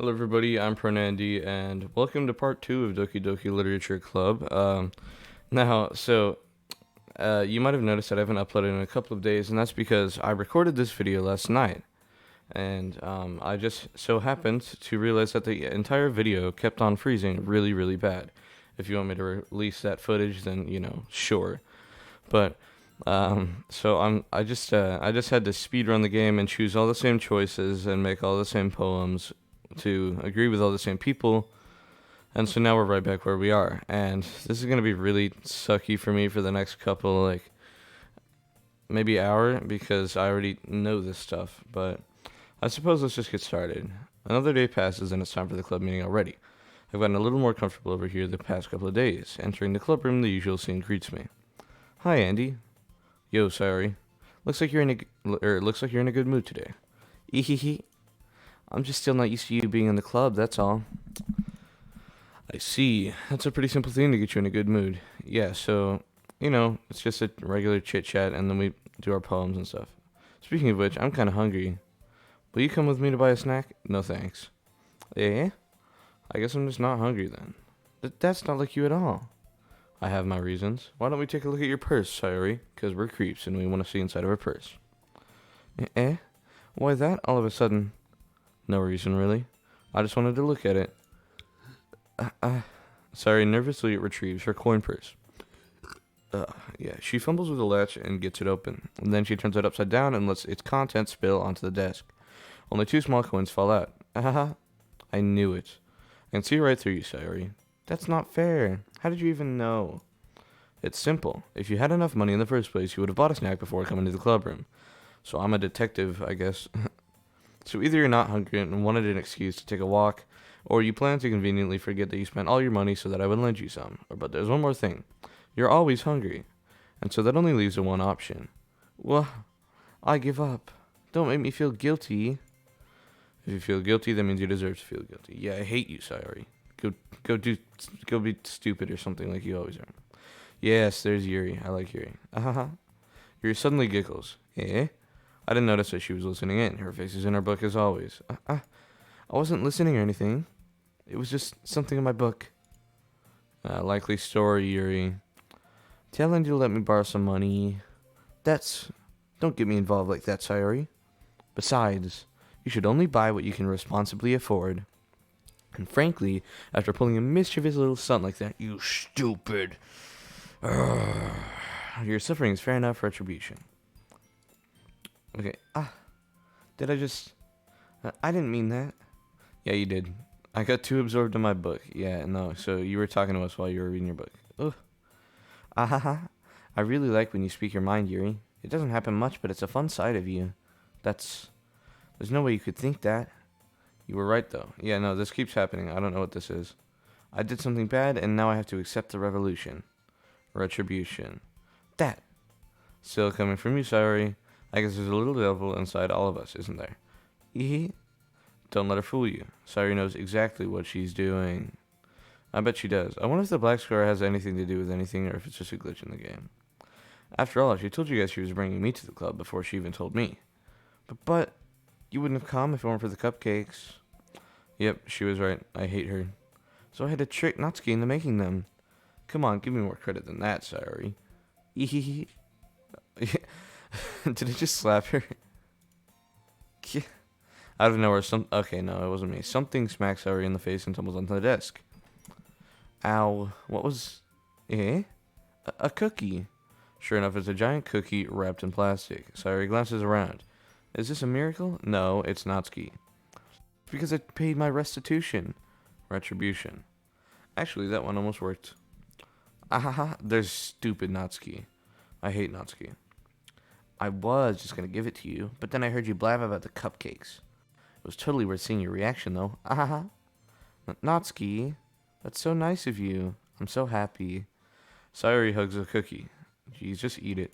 Hello, everybody. I'm Pronandy, and welcome to part two of Doki Doki Literature Club. You might have noticed that I haven't uploaded in a couple of days, and that's because I recorded this video last night, and I just so happened to realize that the entire video kept on freezing really, really bad. If you want me to release that footage, then sure. But I just had to speed run the game and choose all the same choices and make all the same poems to agree with all the same people. And so now we're right back where we are. And this is going to be really sucky for me for the next couple, like, maybe hour, because I already know this stuff. But I suppose let's just get started. Another day passes and it's time for the club meeting already. I've gotten a little more comfortable over here the past couple of days. Entering the club room, the usual scene greets me. Hi, Andy. Yo, sorry. Looks like you're in a good mood today. Ehehe. I'm just still not used to you being in the club, that's all. I see. That's a pretty simple thing to get you in a good mood. Yeah, so, it's just a regular chit-chat, and then we do our poems and stuff. Speaking of which, I'm kind of hungry. Will you come with me to buy a snack? No thanks. Eh? I guess I'm just not hungry then. That's not like you at all. I have my reasons. Why don't we take a look at your purse, Sayori? Because we're creeps, and we want to see inside of her purse. Eh? Why that all of a sudden? No reason, really. I just wanted to look at it. Sorry, nervously retrieves her coin purse. Yeah, she fumbles with the latch and gets it open. And then she turns it upside down and lets its contents spill onto the desk. Only 2 small coins fall out. I knew it. I can see right through you, Sayori. That's not fair. How did you even know? It's simple. If you had enough money in the first place, you would have bought a snack before coming to the club room. So I'm a detective, I guess. So either you're not hungry and wanted an excuse to take a walk, or you plan to conveniently forget that you spent all your money so that I would lend you some. But there's one more thing. You're always hungry. And so that only leaves the one option. Well, I give up. Don't make me feel guilty. If you feel guilty, that means you deserve to feel guilty. Yeah, I hate you, Sayori. Go be stupid or something like you always are. Yes, there's Yuri. I like Yuri. Yuri suddenly giggles. Eh? I didn't notice that she was listening in. Her face is in her book as always. I wasn't listening or anything. It was just something in my book. Likely story, Yuri. Telling you to let me borrow some money. Don't get me involved like that, Sayori. Besides, you should only buy what you can responsibly afford. And frankly, after pulling a mischievous little stunt like that, you stupid. Your suffering is fair enough retribution. Okay, did I just... I didn't mean that. Yeah, you did. I got too absorbed in my book. Yeah, no, so you were talking to us while you were reading your book. Ugh. I really like when you speak your mind, Yuri. It doesn't happen much, but it's a fun side of you. There's no way you could think that. You were right, though. Yeah, no, this keeps happening. I don't know what this is. I did something bad, and now I have to accept the revolution. Retribution. That. Still coming from you, Sayori. I guess there's a little devil inside all of us, isn't there? Don't let her fool you. Sayori knows exactly what she's doing. I bet she does. I wonder if the black scar has anything to do with anything, or if it's just a glitch in the game. After all, she told you guys she was bringing me to the club before she even told me. But you wouldn't have come if it weren't for the cupcakes. Yep, she was right. I hate her. So I had to trick Natsuki into making them. Come on, give me more credit than that, Sayori. Did I just slap her? Out of nowhere, okay, no, it wasn't me. Something smacks Sayori in the face and tumbles onto the desk. Ow. What was... A cookie. Sure enough, it's a giant cookie wrapped in plastic. Sayori glances around. Is this a miracle? No, it's Natsuki. Because I paid my restitution. Retribution. Actually, that one almost worked. There's stupid Natsuki. I hate Natsuki. I was just gonna give it to you, but then I heard you blab about the cupcakes. It was totally worth seeing your reaction, though. Natsuki, that's so nice of you. I'm so happy. Sayori hugs the cookie. Geez, just eat it.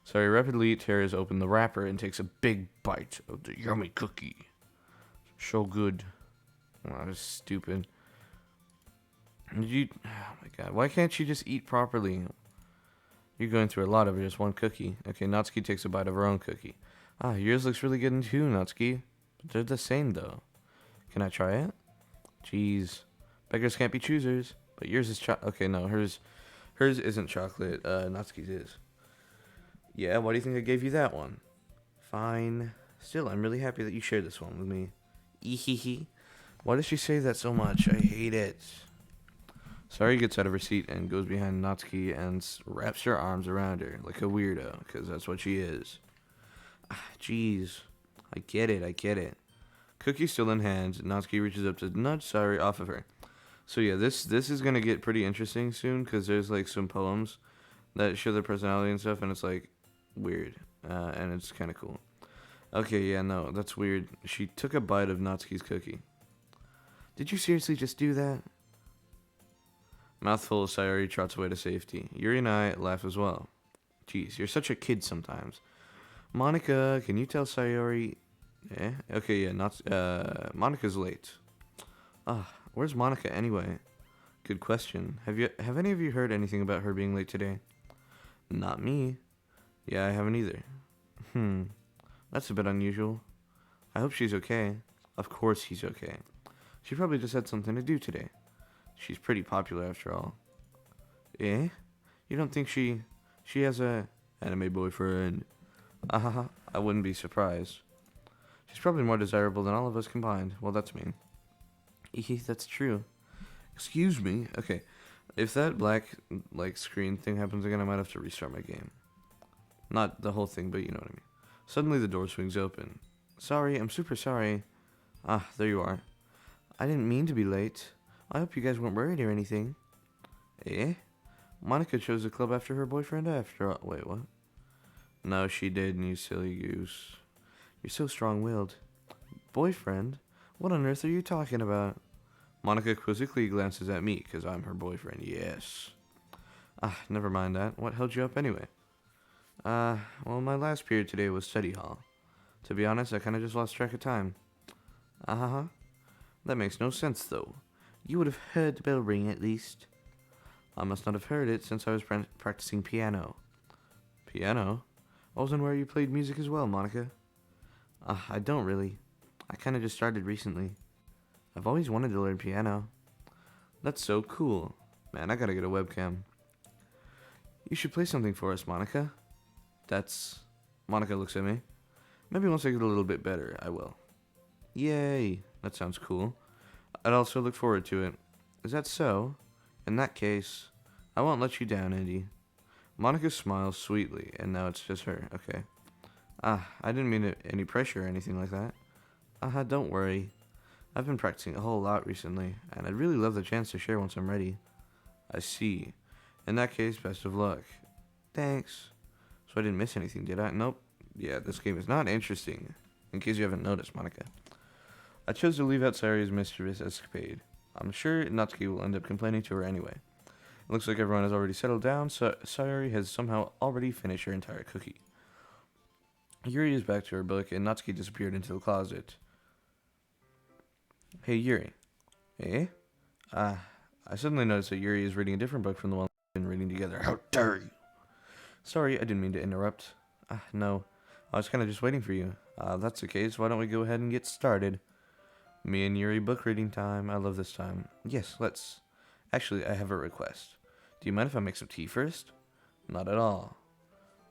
Sayori rapidly tears open the wrapper and takes a big bite of the yummy cookie. So good. Wow, that's stupid. Oh my god, why can't you just eat properly? You're going through a lot over just one cookie. Okay, Natsuki takes a bite of her own cookie. Yours looks really good too, Natsuki. But they're the same, though. Can I try it? Jeez. Beggars can't be choosers. But yours is okay, no, hers isn't chocolate. Natsuki's is. Yeah, why do you think I gave you that one? Fine. Still, I'm really happy that you shared this one with me. Ehehe. Why does she say that so much? I hate it. Sayori gets out of her seat and goes behind Natsuki and wraps her arms around her like a weirdo, because that's what she is. Jeez. I get it. Cookie still in hand, Natsuki reaches up to nudge Sayori off of her. So yeah, this is going to get pretty interesting soon, because there's like some poems that show their personality and stuff, and it's like weird, and it's kind of cool. Okay, yeah, no, that's weird. She took a bite of Natsuki's cookie. Did you seriously just do that? Mouthful of Sayori trots away to safety. Yuri and I laugh as well. Jeez, you're such a kid sometimes. Monica, can you tell Sayori... Okay, yeah, Monica's late. Where's Monica anyway? Good question. Have any of you heard anything about her being late today? Not me. Yeah, I haven't either. That's a bit unusual. I hope she's okay. Of course he's okay. She probably just had something to do today. She's pretty popular after all. You don't think she has a anime boyfriend? I wouldn't be surprised. She's probably more desirable than all of us combined. Well, that's mean. That's true. Excuse me. Okay. If that black, screen thing happens again, I might have to restart my game. Not the whole thing, but you know what I mean. Suddenly, the door swings open. Sorry, I'm super sorry. There you are. I didn't mean to be late. I hope you guys weren't worried or anything. Monica chose the club after her boyfriend after all. Wait, what? No, she didn't, you silly goose. You're so strong-willed. Boyfriend? What on earth are you talking about? Monica quizzically glances at me, because I'm her boyfriend, yes. Never mind that. What held you up anyway? Well, my last period today was study hall. To be honest, I kind of just lost track of time. That makes no sense, though. You would have heard the bell ring, at least. I must not have heard it, since I was practicing piano. Piano? I wasn't aware you played music as well, Monica. I don't really. I kind of just started recently. I've always wanted to learn piano. That's so cool. Man, I gotta get a webcam. You should play something for us, Monica. Monica looks at me. Maybe once I get a little bit better, I will. Yay, that sounds cool. I'd also look forward to it. Is that so? In that case, I won't let you down, Indy. Monica smiles sweetly, and now it's just her. Okay. I didn't mean any pressure or anything like that. Don't worry. I've been practicing a whole lot recently, and I'd really love the chance to share once I'm ready. I see. In that case, best of luck. Thanks. So I didn't miss anything, did I? Nope. Yeah, this game is not interesting, in case you haven't noticed, Monica. I chose to leave out Sayori's mischievous escapade. I'm sure Natsuki will end up complaining to her anyway. It looks like everyone has already settled down, so Sayori has somehow already finished her entire cookie. Yuri is back to her book, and Natsuki disappeared into the closet. Hey, Yuri. I suddenly noticed that Yuri is reading a different book from the one we've been reading together. How dare you! Sorry, I didn't mean to interrupt. No. I was kind of just waiting for you. That's the case. Why don't we go ahead and get started? Me and Yuri book reading time. I love this time. Yes, let's. Actually, I have a request. Do you mind if I make some tea first? Not at all.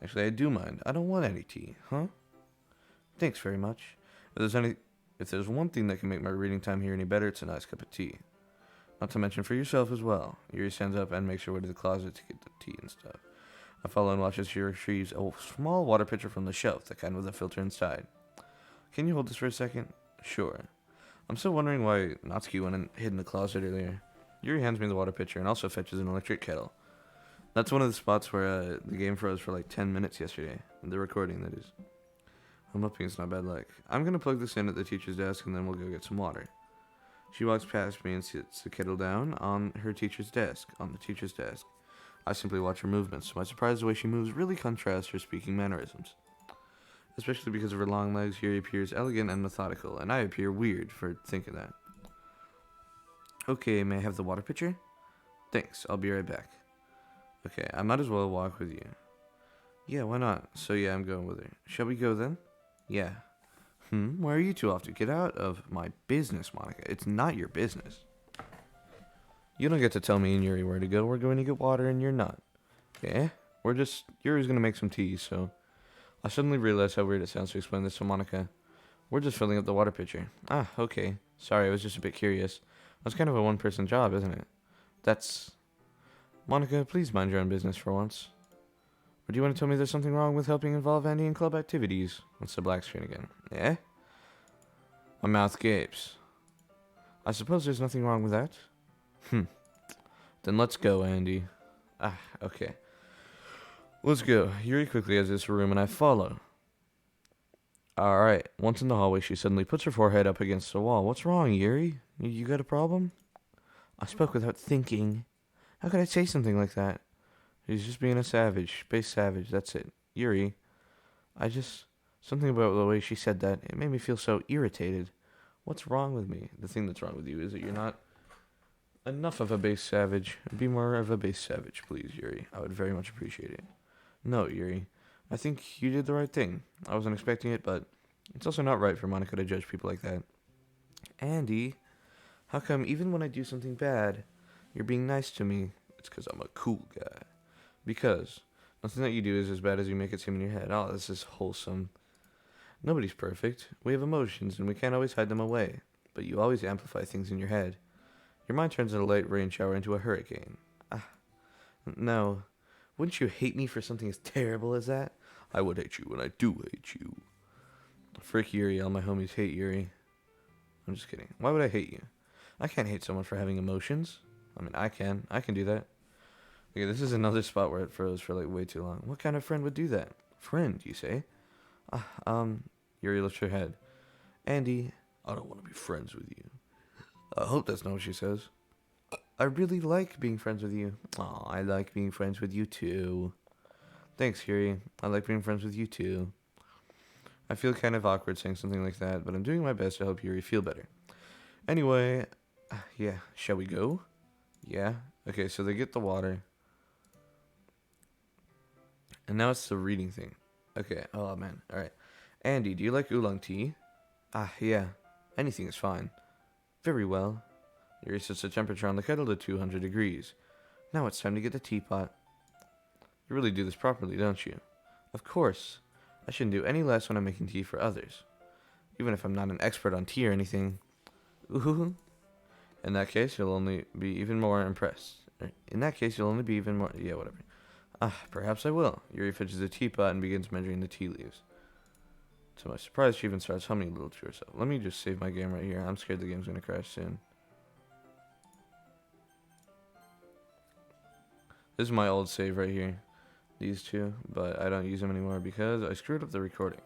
Actually, I do mind. I don't want any tea, huh? Thanks very much. If there's one thing that can make my reading time here any better, it's a nice cup of tea. Not to mention for yourself as well. Yuri stands up and makes her way to the closet to get the tea and stuff. I follow and watch as Yuri retrieves a small water pitcher from the shelf, the kind with a filter inside. Can you hold this for a second? Sure. I'm still wondering why Natsuki went and hid in the closet earlier. Yuri hands me the water pitcher and also fetches an electric kettle. That's one of the spots where the game froze for like 10 minutes yesterday. The recording, that is. I'm hoping it's not bad luck. I'm going to plug this in at the teacher's desk and then we'll go get some water. She walks past me and sits the kettle down on the teacher's desk. I simply watch her movements. To my surprise, the way she moves really contrasts her speaking mannerisms. Especially because of her long legs, Yuri appears elegant and methodical, and I appear weird for thinking that. Okay, may I have the water pitcher? Thanks, I'll be right back. Okay, I might as well walk with you. Yeah, why not? So yeah, I'm going with her. Shall we go then? Yeah. Where are you two off to? Get out of my business, Monica. It's not your business. You don't get to tell me and Yuri where to go. We're going to get water and you're not. Yeah? Yuri's gonna make some tea, so. I suddenly realized how weird it sounds to explain this to Monica. We're just filling up the water pitcher. Ah, okay. Sorry, I was just a bit curious. That's kind of a one-person job, isn't it? Monica, please mind your own business for once. Or do you want to tell me there's something wrong with helping involve Andy in club activities? What's the black screen again? Yeah? My mouth gapes. I suppose there's nothing wrong with that? Then let's go, Andy. Ah, okay. Let's go. Yuri quickly exits her room and I follow. Alright. Once in the hallway, she suddenly puts her forehead up against the wall. What's wrong, Yuri? You got a problem? I spoke without thinking. How could I say something like that? He's just being a savage. Space savage, that's it. Yuri. Something about the way she said that, it made me feel so irritated. What's wrong with me? The thing that's wrong with you is that you're not enough of a base savage. Be more of a base savage, please, Yuri. I would very much appreciate it. No, Yuri. I think you did the right thing. I wasn't expecting it, but it's also not right for Monica to judge people like that. Andy, how come even when I do something bad, you're being nice to me? It's because I'm a cool guy. Because nothing that you do is as bad as you make it seem in your head. Oh, this is wholesome. Nobody's perfect. We have emotions, and we can't always hide them away. But you always amplify things in your head. Your mind turns a light rain shower into a hurricane. No. Wouldn't you hate me for something as terrible as that? I would hate you when I do hate you. Frick Yuri, all my homies hate Yuri. I'm just kidding. Why would I hate you? I can't hate someone for having emotions. I mean, I can. I can do that. Okay, this is another spot where it froze for like way too long. What kind of friend would do that? Friend, you say? Yuri lifts her head. Andy, I don't want to be friends with you. I hope that's not what she says. I really like being friends with you. Aw, I like being friends with you too. Thanks, Yuri. I like being friends with you too. I feel kind of awkward saying something like that, but I'm doing my best to help Yuri feel better. Anyway, yeah, shall we go? Yeah? Okay, so they get the water. And now it's the reading thing. Okay, oh man, alright. Andy, do you like oolong tea? Yeah. Anything is fine. Very well. Yuri sets the temperature on the kettle to 200 degrees. Now it's time to get the teapot. You really do this properly, don't you? Of course. I shouldn't do any less when I'm making tea for others. Even if I'm not an expert on tea or anything. Ooh. In that case, you'll only be even more impressed. Yeah, whatever. Perhaps I will. Yuri fetches the teapot and begins measuring the tea leaves. To my surprise, she even starts humming a little to herself. Let me just save my game right here. I'm scared the game's going to crash soon. This is my old save right here. These two, but I don't use them anymore because I screwed up the recording.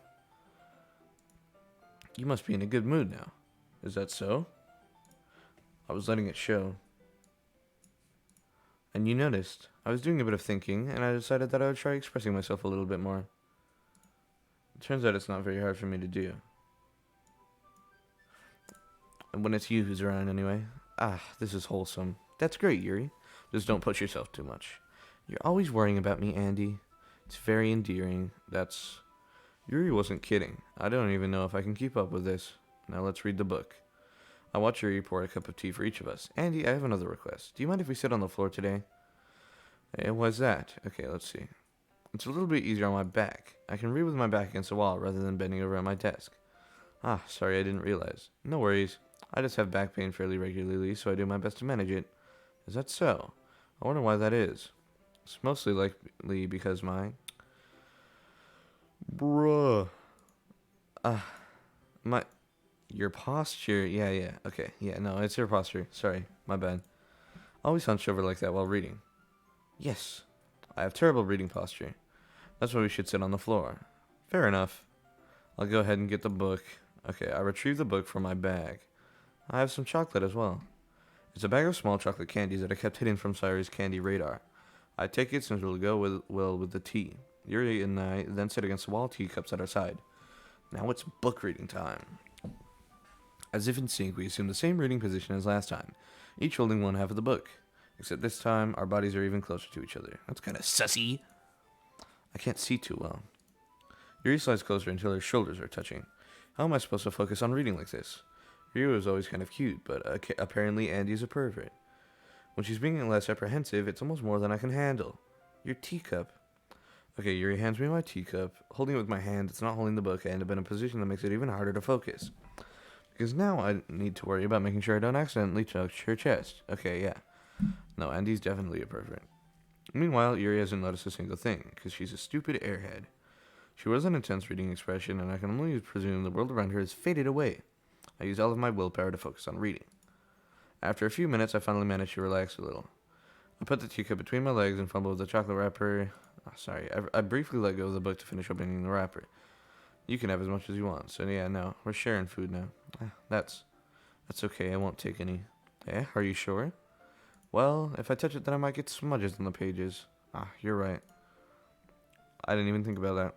You must be in a good mood now. Is that so? I was letting it show. And you noticed. I was doing a bit of thinking, and I decided that I would try expressing myself a little bit more. It turns out it's not very hard for me to do. And when it's you who's around anyway. This is wholesome. That's great, Yuri. Just don't push yourself too much. You're always worrying about me, Andy. It's very endearing. Yuri wasn't kidding. I don't even know if I can keep up with this. Now let's read the book. I watch Yuri pour a cup of tea for each of us. Andy, I have another request. Do you mind if we sit on the floor today? Hey, why's that? Okay, let's see. It's a little bit easier on my back. I can read with my back against the wall rather than bending over at my desk. Sorry, I didn't realize. No worries. I just have back pain fairly regularly, so I do my best to manage it. Is that so? I wonder why that is. It's mostly likely because Bruh. Your posture. Yeah. Okay. Yeah, no, it's your posture. Sorry, my bad. Always hunched over like that while reading. Yes. I have terrible reading posture. That's why we should sit on the floor. Fair enough. I'll go ahead and get the book. Okay, I retrieve the book from my bag. I have some chocolate as well. It's a bag of small chocolate candies that I kept hidden from Cyrus' candy radar. I take it since it'll go well with the tea. Yuri and I then sit against the wall, teacups at our side. Now it's book reading time. As if in sync, we assume the same reading position as last time, each holding one half of the book. Except this time, our bodies are even closer to each other. That's kind of sussy. I can't see too well. Yuri slides closer until her shoulders are touching. How am I supposed to focus on reading like this? Ryu is always kind of cute, but apparently Andy's a pervert. When she's being less apprehensive, it's almost more than I can handle. Your teacup. Okay, Yuri hands me my teacup. Holding it with my hand, it's not holding the book. I end up in a position that makes it even harder to focus. Because now I need to worry about making sure I don't accidentally touch her chest. Okay, yeah. No, Andy's definitely a pervert. Meanwhile, Yuri hasn't noticed a single thing, because she's a stupid airhead. She wears an intense reading expression, and I can only presume the world around her has faded away. I use all of my willpower to focus on reading. After a few minutes, I finally manage to relax a little. I put the teacup between my legs and fumble with the chocolate wrapper. Oh, sorry, I briefly let go of the book to finish opening the wrapper. You can have as much as you want, so yeah, no, we're sharing food now. That's okay, I won't take any. Eh, are you sure? Well, if I touch it, then I might get smudges on the pages. You're right. I didn't even think about that.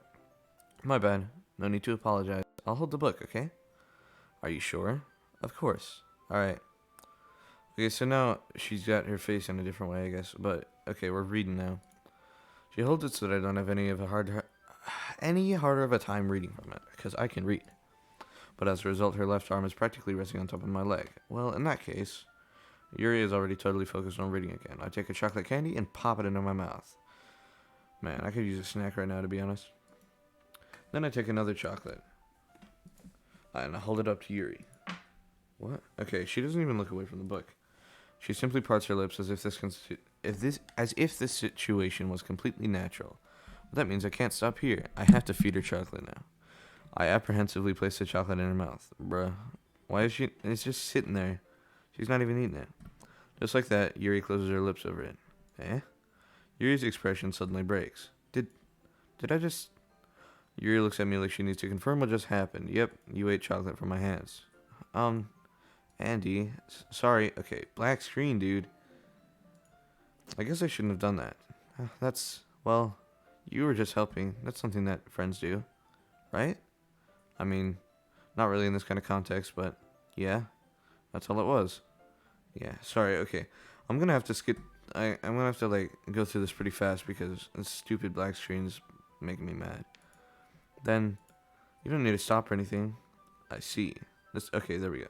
My bad. No need to apologize. I'll hold the book, okay? Are you sure? Of course. Alright. Okay, so now she's got her face in a different way, I guess. But, okay, we're reading now. She holds it so that I don't have any harder of a time reading from it, because I can read. But as a result, her left arm is practically resting on top of my leg. Well, in that case, Yuri is already totally focused on reading again. I take a chocolate candy and pop it into my mouth. Man, I could use a snack right now, to be honest. Then I take another chocolate. And I hold it up to Yuri. What? Okay, she doesn't even look away from the book. She simply parts her lips as if this situation was completely natural. That means I can't stop here. I have to feed her chocolate now. I apprehensively place the chocolate in her mouth. Bruh. Why is she... It's just sitting there. She's not even eating it. Just like that, Yuri closes her lips over it. Eh? Yuri's expression suddenly breaks. Did I just... Yuri looks at me like she needs to confirm what just happened. Yep, you ate chocolate from my hands. Andy. Sorry. Okay, black screen, dude. I guess I shouldn't have done that. Well, you were just helping. That's something that friends do. Right? I mean, not really in this kind of context, but yeah. That's all it was. Yeah, sorry, okay. I'm gonna have to skip... I'm gonna have to, like, go through this pretty fast because this stupid black screen's making me mad. Then, you don't need to stop or anything. I see. Okay, there we go.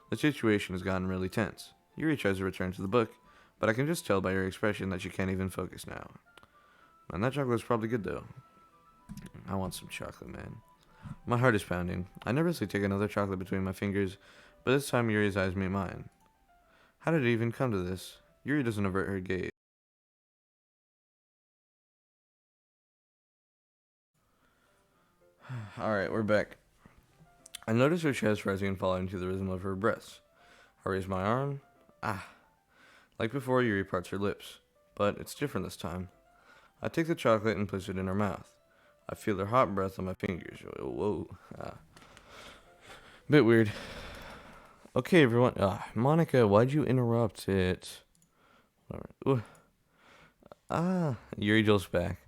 The situation has gotten really tense. Yuri tries to return to the book, but I can just tell by her expression that she can't even focus now. Man, that chocolate's probably good, though. I want some chocolate, man. My heart is pounding. I nervously take another chocolate between my fingers, but this time Yuri's eyes meet mine. How did it even come to this? Yuri doesn't avert her gaze. Alright, we're back. I notice her chest rising and falling to the rhythm of her breaths. I raise my arm. Like before, Yuri parts her lips. But it's different this time. I take the chocolate and place it in her mouth. I feel her hot breath on my fingers. Whoa. Bit weird. Okay, everyone. Monica, why'd you interrupt it? Yuri jolts back.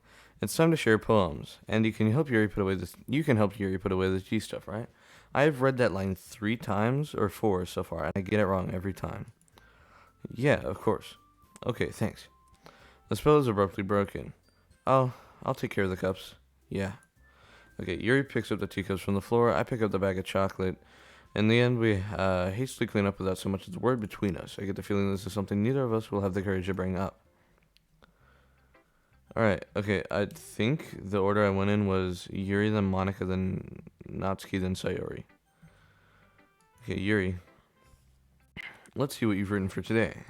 It's time to share poems. Andy, can you help Yuri put away this? You can help Yuri put away this G stuff, right? I have read that line 3 times or 4 so far, and I get it wrong every time. Yeah, of course. Okay, thanks. The spell is abruptly broken. I'll take care of the cups. Yeah. Okay, Yuri picks up the teacups from the floor. I pick up the bag of chocolate. In the end, we hastily clean up without so much as a word between us. I get the feeling this is something neither of us will have the courage to bring up. Alright, okay, I think the order I went in was Yuri, then Monica, then Natsuki, then Sayori. Okay, Yuri. Let's see what you've written for today.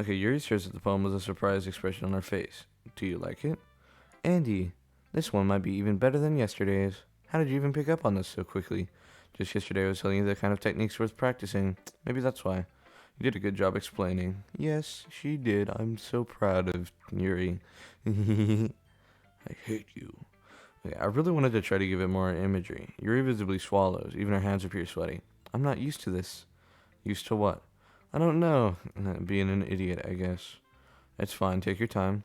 Okay, Yuri stares at the poem with a surprised expression on her face. Do you like it? Andy, this one might be even better than yesterday's. How did you even pick up on this so quickly? Just yesterday I was telling you the kind of techniques worth practicing. Maybe that's why. You did a good job explaining. Yes, she did. I'm so proud of Yuri. I hate you. Okay, I really wanted to try to give it more imagery. Yuri visibly swallows. Even her hands appear sweaty. I'm not used to this. Used to what? I don't know. Being an idiot, I guess. It's fine. Take your time.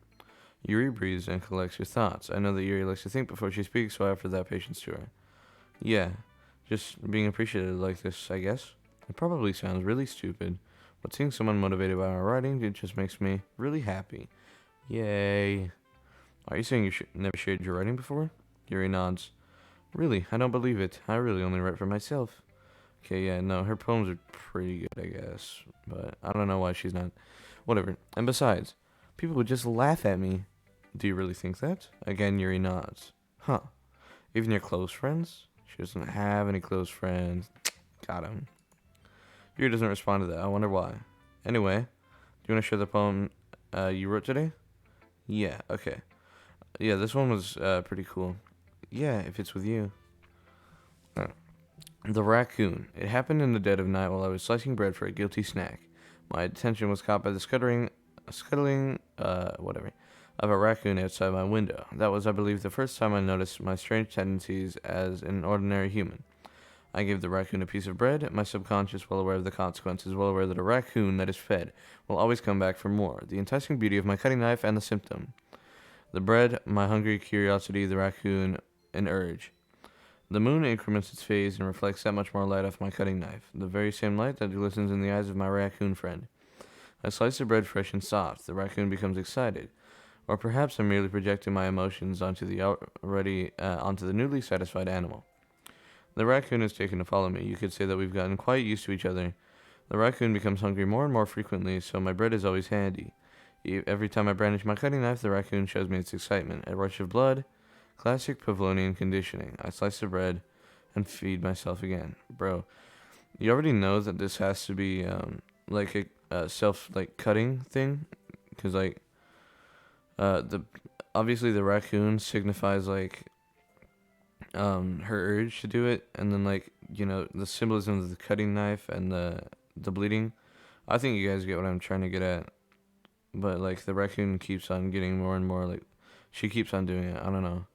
Yuri breathes and collects her thoughts. I know that Yuri likes to think before she speaks, so I offer that patience to her. Yeah, just being appreciated like this, I guess. It probably sounds really stupid, but seeing someone motivated by my writing, it just makes me really happy. Yay. Are you saying you never shared your writing before? Yuri nods. Really, I don't believe it. I really only write for myself. Okay, yeah, no, her poems are pretty good, I guess. But I don't know why she's not. Whatever. And besides, people would just laugh at me. Do you really think that? Again, Yuri nods. Huh. Even your close friends? She doesn't have any close friends. Got him. Yuri doesn't respond to that. I wonder why. Anyway, do you want to share the poem you wrote today? Yeah, okay. Yeah, this one was pretty cool. Yeah, if it's with you. Uh, The raccoon. It happened in the dead of night while I was slicing bread for a guilty snack. My attention was caught by the scuttling, whatever, of a raccoon outside my window. That was, I believe, the first time I noticed my strange tendencies as an ordinary human. I gave the raccoon a piece of bread, my subconscious well aware of the consequences, well aware that a raccoon that is fed will always come back for more. The enticing beauty of my cutting knife and the symptom. The bread, my hungry curiosity, the raccoon, an urge. The moon increments its phase and reflects that much more light off my cutting knife, the very same light that glistens in the eyes of my raccoon friend. I slice the bread fresh and soft. The raccoon becomes excited. Or perhaps I'm merely projecting my emotions onto the newly satisfied animal. The raccoon has taken to follow me. You could say that we've gotten quite used to each other. The raccoon becomes hungry more and more frequently, so my bread is always handy. Every time I brandish my cutting knife, the raccoon shows me its excitement. A rush of blood. Classic Pavlovian conditioning. I slice the bread and feed myself again. Bro, you already know that this has to be like a self like cutting thing, because like the obviously the raccoon signifies like her urge to do it, and then like the symbolism of the cutting knife and the bleeding. I think you guys get what I'm trying to get at. But like the raccoon keeps on getting more and more like she keeps on doing it. I don't know.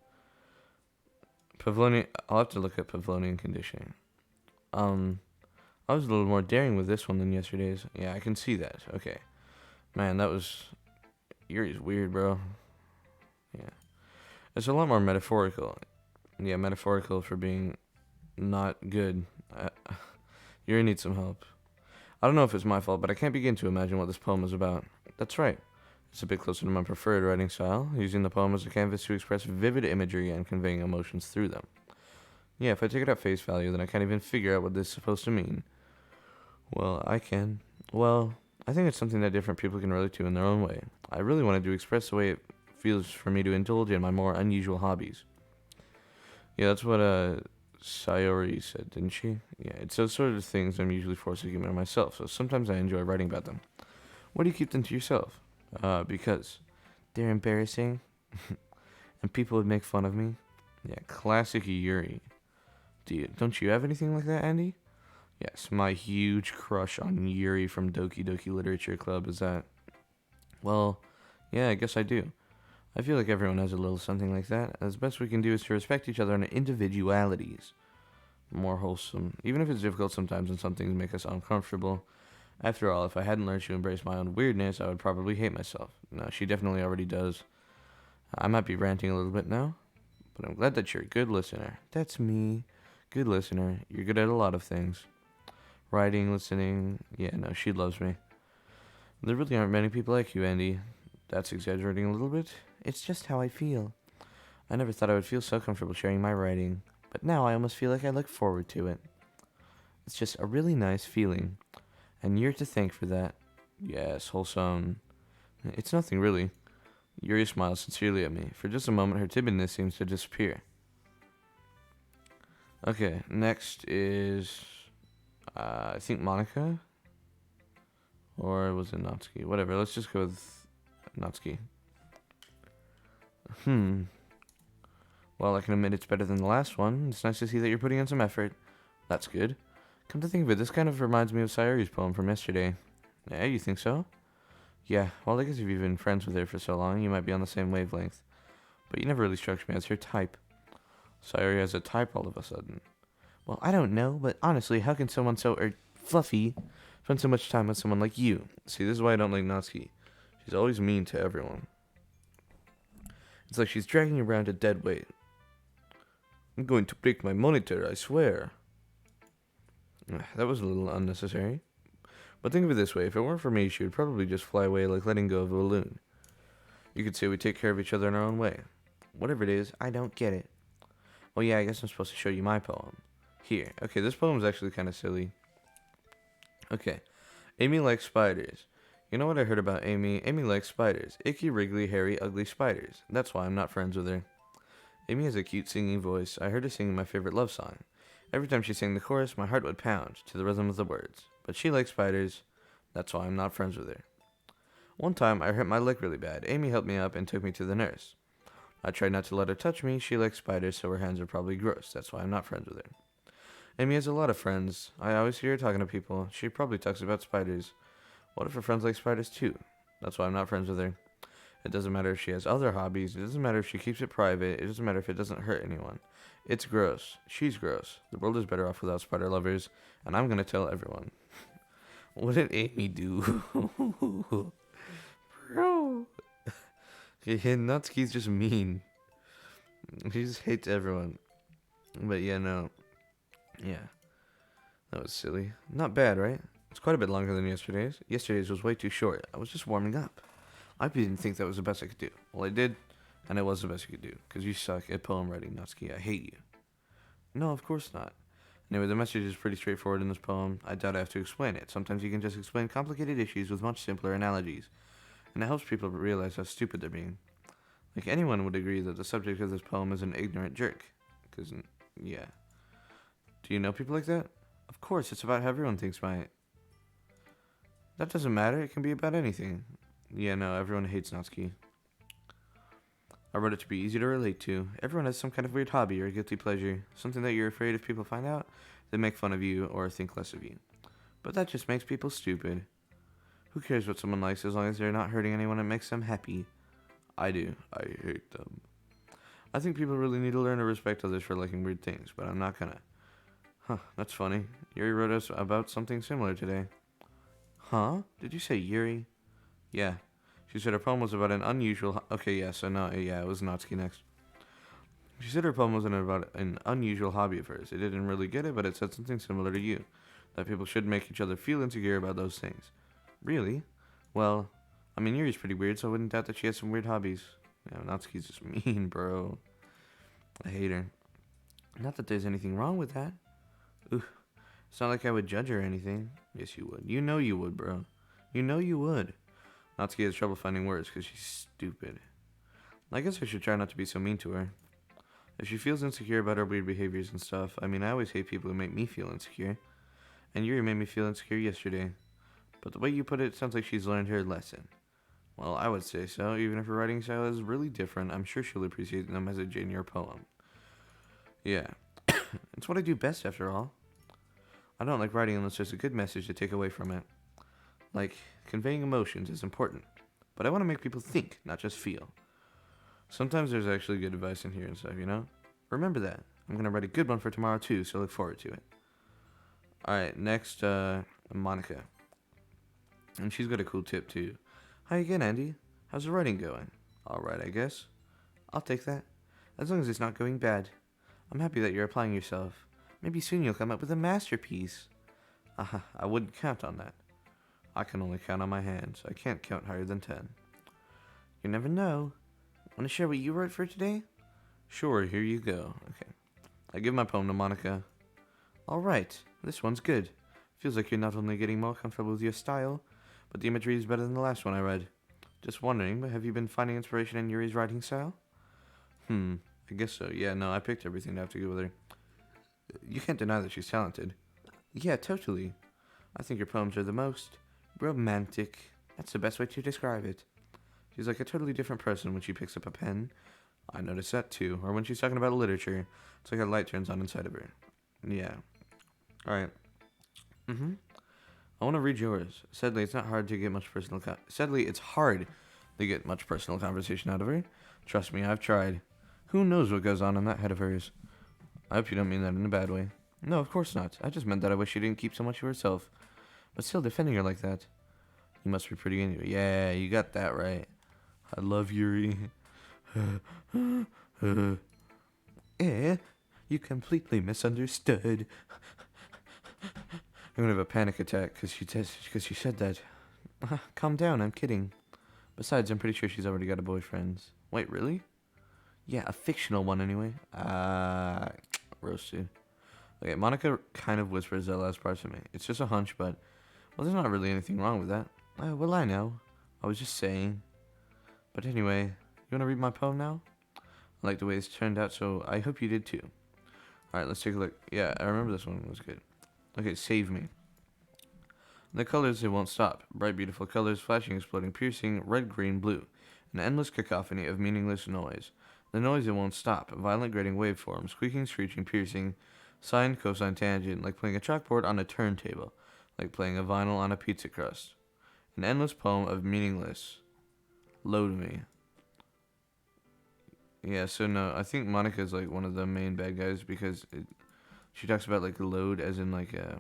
Pavlovian. I'll have to look at Pavlovian conditioning. I was a little more daring with this one than yesterday's. Yeah, I can see that. Okay, man, that was Yuri's weird, bro. Yeah, it's a lot more metaphorical. Yeah, metaphorical for being not good. Yuri needs some help. I don't know if it's my fault, but I can't begin to imagine what this poem is about. That's right. It's a bit closer to my preferred writing style, using the poem as a canvas to express vivid imagery and conveying emotions through them. Yeah, if I take it at face value, then I can't even figure out what this is supposed to mean. Well, I can. Well, I think it's something that different people can relate to in their own way. I really wanted to express the way it feels for me to indulge in my more unusual hobbies. Yeah, that's what Sayori said, didn't she? Yeah, it's those sort of things I'm usually forced to keep to myself, so sometimes I enjoy writing about them. Why do you keep them to yourself? Because they're embarrassing, and people would make fun of me. Yeah, classic Yuri. Don't you have anything like that, Andy? Yes, my huge crush on Yuri from Doki Doki Literature Club is that. Well, yeah, I guess I do. I feel like everyone has a little something like that. As best we can do is to respect each other and individualities. More wholesome, even if it's difficult sometimes and some things make us uncomfortable. After all, if I hadn't learned to embrace my own weirdness, I would probably hate myself. No, she definitely already does. I might be ranting a little bit now, but I'm glad that you're a good listener. That's me. Good listener. You're good at a lot of things. Writing, listening. Yeah, no, she loves me. There really aren't many people like you, Andy. That's exaggerating a little bit. It's just how I feel. I never thought I would feel so comfortable sharing my writing, but now I almost feel like I look forward to it. It's just a really nice feeling, and you're to thank for that. Yes, wholesome. It's nothing really. Yuri smiles sincerely at me. For just a moment, her timidness seems to disappear. Okay, next is, I think Monica? Or was it Natsuki? Whatever, let's just go with Natsuki. Well, I can admit it's better than the last one. It's nice to see that you're putting in some effort. That's good. Come to think of it, this kind of reminds me of Sayori's poem from yesterday. Yeah, you think so? Yeah, well, I guess if you've been friends with her for so long, you might be on the same wavelength. But you never really struck me as her type. Sayori has a type all of a sudden. Well, I don't know, but honestly, how can someone so fluffy spend so much time with someone like you? See, this is why I don't like Natsuki. She's always mean to everyone. It's like she's dragging around a dead weight. I'm going to break my monitor, I swear. That was a little unnecessary. But think of it this way, if it weren't for me, she would probably just fly away like letting go of a balloon. You could say we take care of each other in our own way. Whatever it is, I don't get it. Oh yeah, I guess I'm supposed to show you my poem. Here. Okay, this poem's actually kind of silly. Okay. Amy likes spiders. You know what I heard about Amy? Amy likes spiders. Icky, wriggly, hairy, ugly spiders. That's why I'm not friends with her. Amy has a cute singing voice. I heard her singing my favorite love song. Every time she sang the chorus, my heart would pound to the rhythm of the words. But she likes spiders. That's why I'm not friends with her. One time, I hurt my leg really bad. Amy helped me up and took me to the nurse. I tried not to let her touch me. She likes spiders, so her hands are probably gross. That's why I'm not friends with her. Amy has a lot of friends. I always hear her talking to people. She probably talks about spiders. What if her friends like spiders too? That's why I'm not friends with her. It doesn't matter if she has other hobbies. It doesn't matter if she keeps it private. It doesn't matter if it doesn't hurt anyone. It's gross. She's gross. The world is better off without spider lovers, and I'm gonna tell everyone. What did Amy do? Bro. Yeah, Natsuki's just mean. She just hates everyone. But yeah, no. Yeah. That was silly. Not bad, right? It's quite a bit longer than yesterday's. Yesterday's was way too short. I was just warming up. I didn't think that was the best I could do. Well, I did, and it was the best I could do. Because you suck at poem writing, Natsuki. I hate you. No, of course not. Anyway, the message is pretty straightforward in this poem. I doubt I have to explain it. Sometimes you can just explain complicated issues with much simpler analogies. And it helps people realize how stupid they're being. Like, anyone would agree that the subject of this poem is an ignorant jerk. Because, yeah. Do you know people like that? Of course, it's about how everyone thinks my... That doesn't matter. It can be about anything. Yeah, no, everyone hates Natsuki. I wrote it to be easy to relate to. Everyone has some kind of weird hobby or guilty pleasure. Something that you're afraid if people find out, they make fun of you or think less of you. But that just makes people stupid. Who cares what someone likes as long as they're not hurting anyone and makes them happy? I do. I hate them. I think people really need to learn to respect others for liking weird things, but I'm not gonna. Huh, that's funny. Yuri wrote us about something similar today. Huh? Did you say Yuri? Yeah. She said her poem was about an unusual... Okay, yeah, so no, yeah, it was Natsuki next. She said her poem wasn't about an unusual hobby of hers. It didn't really get it, but it said something similar to you. That people should make each other feel insecure about those things. Really? Well, I mean, Yuri's pretty weird, so I wouldn't doubt that she has some weird hobbies. Yeah, Natsuki's just mean, bro. I hate her. Not that there's anything wrong with that. Ooh, it's not like I would judge her or anything. Yes, you would. You know you would, bro. You know you would. Natsuki has trouble finding words because she's stupid. I guess I should try not to be so mean to her. If she feels insecure about her weird behaviors and stuff, I mean, I always hate people who make me feel insecure. And Yuri made me feel insecure yesterday. But the way you put it sounds like she's learned her lesson. Well, I would say so. Even if her writing style is really different, I'm sure she'll appreciate the message in your poem. Yeah. It's what I do best, after all. I don't like writing unless there's a good message to take away from it. Like, conveying emotions is important. But I want to make people think, not just feel. Sometimes there's actually good advice in here and stuff, you know? Remember that. I'm going to write a good one for tomorrow, too, so look forward to it. Alright, next, Monica. And she's got a cool tip, too. Hi again, Andy. How's the writing going? Alright, I guess. I'll take that. As long as it's not going bad. I'm happy that you're applying yourself. Maybe soon you'll come up with a masterpiece. I wouldn't count on that. I can only count on my hands. I can't count higher than 10. You never know. Want to share what you wrote for today? Sure, here you go. Okay. I give my poem to Monica. Alright, this one's good. Feels like you're not only getting more comfortable with your style, but the imagery is better than the last one I read. Just wondering, but have you been finding inspiration in Yuri's writing style? I guess so. Yeah, no, I picked everything to have to go with her. You can't deny that she's talented. Yeah, totally. I think your poems are the most romantic. That's the best way to describe it. She's like a totally different person when she picks up a pen. I noticed that too. Or when she's talking about literature, it's like a light turns on inside of her. Yeah. Alright. I want to read yours. Sadly, it's hard to get much personal conversation out of her. Trust me, I've tried. Who knows what goes on in that head of hers? I hope you don't mean that in a bad way. No, of course not. I just meant that I wish she didn't keep so much to herself. But still defending her like that. You must be pretty into it. Yeah, you got that right. I love Yuri. You completely misunderstood. I'm gonna have a panic attack because she said that. Calm down, I'm kidding. Besides, I'm pretty sure she's already got a boyfriend. Wait, really? Yeah, a fictional one anyway. Roasted. Okay, Monica kind of whispers that last part to me. It's just a hunch, but, well, there's not really anything wrong with that. Well, I know. I was just saying. But anyway, you want to read my poem now? I like the way this turned out, so I hope you did too. Alright, let's take a look. Yeah, I remember this one was good. Okay, Save Me. The colors, they won't stop. Bright, beautiful colors, flashing, exploding, piercing, red, green, blue. An endless cacophony of meaningless noise. The noise, it won't stop. Violent, grating waveforms, squeaking, screeching, piercing, sine, cosine, tangent, like playing a chalkboard on a turntable, like playing a vinyl on a pizza crust. An endless poem of meaningless. Load me. Yeah, so no, I think Monica is like one of the main bad guys because she talks about like load as in like a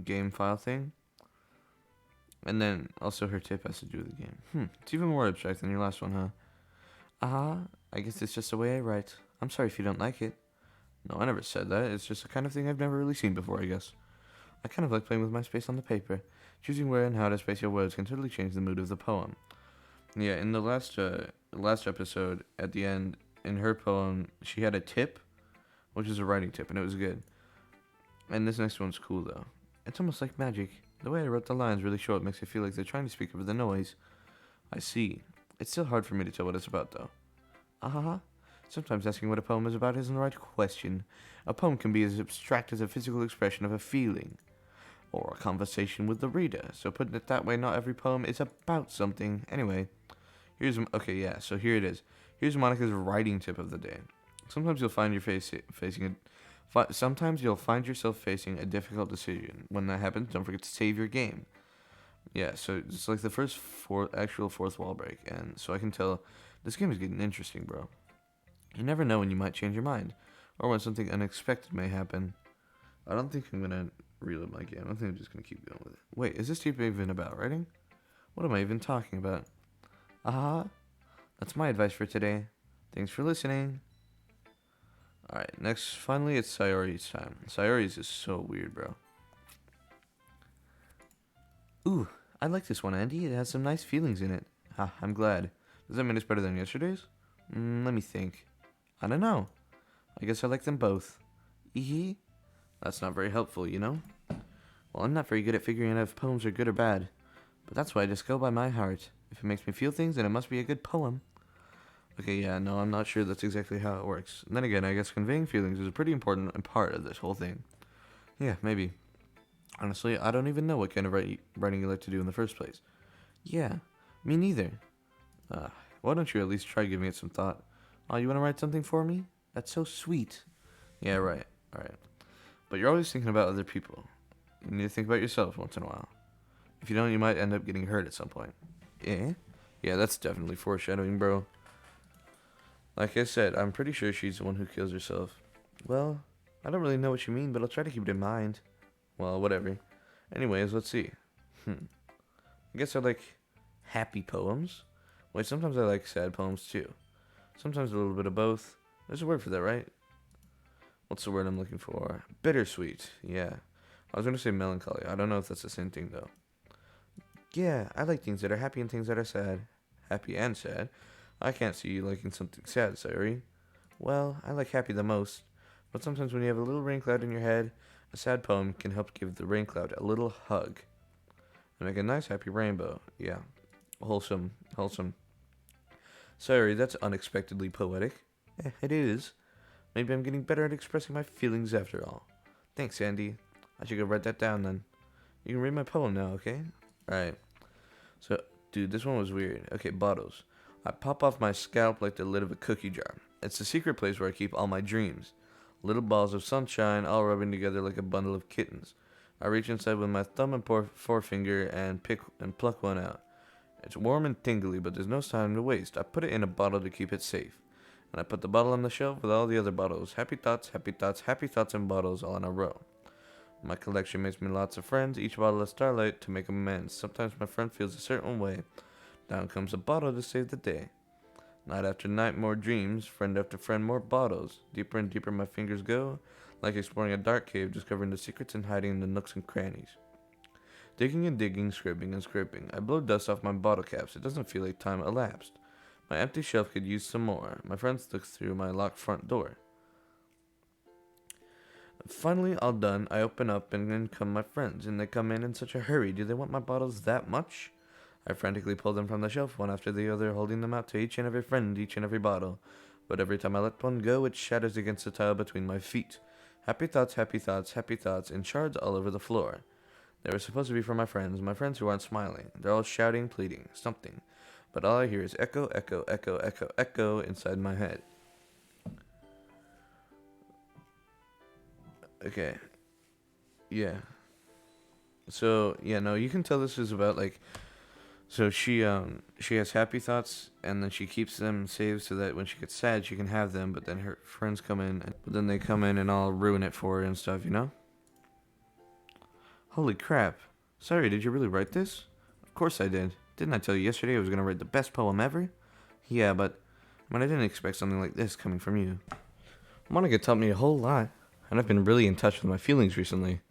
game file thing. And then also her tip has to do with the game. It's even more abstract than your last one, huh? I guess it's just the way I write. I'm sorry if you don't like it. No, I never said that. It's just the kind of thing I've never really seen before, I guess. I kind of like playing with my space on the paper. Choosing where and how to space your words can totally change the mood of the poem. Yeah, in the last episode, at the end, in her poem, she had a tip, which is a writing tip, and it was good. And this next one's cool, though. It's almost like magic. The way I wrote the lines really short makes it feel like they're trying to speak over the noise. I see. It's still hard for me to tell what it's about, though. Sometimes asking what a poem is about isn't the right question. A poem can be as abstract as a physical expression of a feeling, or a conversation with the reader. So putting it that way, not every poem is about something. Anyway, so here it is. Here's Monica's writing tip of the day. Sometimes you'll find sometimes you'll find yourself facing a difficult decision. When that happens, don't forget to save your game. Yeah, so it's like the fourth wall break, and so I can tell this game is getting interesting, bro. You never know when you might change your mind, or when something unexpected may happen. I don't think I'm gonna relive my game. I think I'm just gonna keep going with it. Wait, is this tip even about writing? What am I even talking about? That's my advice for today. Thanks for listening. Alright, next, finally, it's Sayori's time. Sayori's is so weird, bro. Ooh, I like this one, Andy. It has some nice feelings in it. I'm glad. Does that mean it's better than yesterday's? Let me think. I don't know. I guess I like them both. Eehee. That's not very helpful, you know? Well, I'm not very good at figuring out if poems are good or bad. But that's why I just go by my heart. If it makes me feel things, then it must be a good poem. Okay, yeah, no, I'm not sure that's exactly how it works. And then again, I guess conveying feelings is a pretty important part of this whole thing. Yeah, maybe. Honestly, I don't even know what kind of writing you like to do in the first place. Yeah, me neither. Why don't you at least try giving it some thought? Oh, you want to write something for me? That's so sweet. Yeah, right. Alright. But you're always thinking about other people. You need to think about yourself once in a while. If you don't, you might end up getting hurt at some point. Eh? Yeah, that's definitely foreshadowing, bro. Like I said, I'm pretty sure she's the one who kills herself. Well, I don't really know what you mean, but I'll try to keep it in mind. Well, whatever. Anyways, let's see. I guess I like happy poems. Wait, sometimes I like sad poems too. Sometimes a little bit of both. There's a word for that, right? What's the word I'm looking for? Bittersweet. Yeah. I was going to say melancholy. I don't know if that's the same thing, though. Yeah, I like things that are happy and things that are sad. Happy and sad. I can't see you liking something sad, Sayori. Well, I like happy the most. But sometimes when you have a little rain cloud in your head, a sad poem can help give the rain cloud a little hug. And make a nice happy rainbow. Yeah. Wholesome. Sorry, that's unexpectedly poetic. It is. Maybe I'm getting better at expressing my feelings after all. Thanks, Andy. I should go write that down then. You can read my poem now, okay? Alright. So, dude, this one was weird. Okay, bottles. I pop off my scalp like the lid of a cookie jar. It's the secret place where I keep all my dreams. Little balls of sunshine all rubbing together like a bundle of kittens. I reach inside with my thumb and forefinger and pluck one out. It's warm and tingly, but there's no time to waste. I put it in a bottle to keep it safe. And I put the bottle on the shelf with all the other bottles. Happy thoughts, and bottles all in a row. My collection makes me lots of friends, each bottle a starlight to make amends. Sometimes my friend feels a certain way. Down comes a bottle to save the day. Night after night, more dreams. Friend after friend, more bottles. Deeper and deeper my fingers go, like exploring a dark cave, discovering the secrets and hiding in the nooks and crannies. Digging and digging, scraping and scraping. I blow dust off my bottle caps. It doesn't feel like time elapsed. My empty shelf could use some more. My friends looked through my locked front door. Finally, all done, I open up and in come my friends, and they come in such a hurry. Do they want my bottles that much? I frantically pull them from the shelf, one after the other, holding them out to each and every friend, each and every bottle. But every time I let one go, it shatters against the tile between my feet. Happy thoughts, happy thoughts, happy thoughts, and shards all over the floor. They were supposed to be for my friends who aren't smiling. They're all shouting, pleading, something. But all I hear is echo, echo, echo, echo, echo inside my head. Okay. Yeah. So, yeah, no, you can tell this is about, like, so she has happy thoughts, and then she keeps them saved so that when she gets sad, she can have them, but then her friends come in, but then they come in and all ruin it for her and stuff, you know? Holy crap. Sorry, did you really write this? Of course I did. Didn't I tell you yesterday I was going to write the best poem ever? Yeah, but I didn't expect something like this coming from you. Monica taught me a whole lot, and I've been really in touch with my feelings recently.